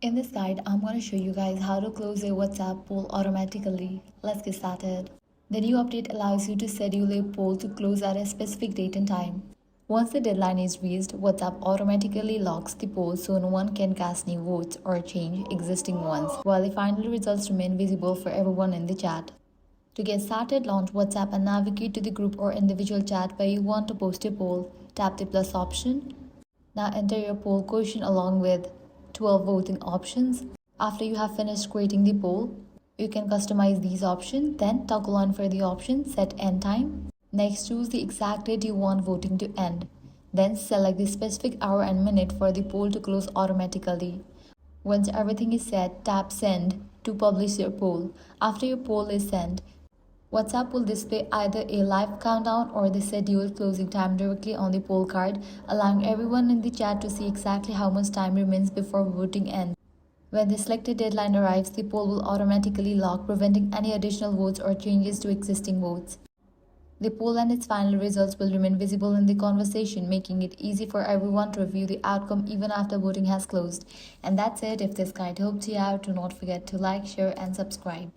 In this guide, I'm going to show you guys how to close your WhatsApp poll automatically. Let's get started. The new update allows you to schedule a poll to close at a specific date and time. Once the deadline is reached, WhatsApp automatically locks the poll so no one can cast new votes or change existing ones, while the final results remain visible for everyone in the chat. To get started, launch WhatsApp and navigate to the group or individual chat where you want to post a poll. Tap the plus option. Now enter your poll question along with 12 voting options. After you have finished creating the poll, you can customize these options, then toggle on for the option Set End Time. Next, choose the exact date you want voting to end. Then select the specific hour and minute for the poll to close automatically. Once everything is set, tap Send to publish your poll. After your poll is sent, WhatsApp will display either a live countdown or the scheduled closing time directly on the poll card, allowing everyone in the chat to see exactly how much time remains before voting ends. When the selected deadline arrives, the poll will automatically lock, preventing any additional votes or changes to existing votes. The poll and its final results will remain visible in the conversation, making it easy for everyone to review the outcome even after voting has closed. And that's it. If this guide helped you out, do not forget to like, share, and subscribe.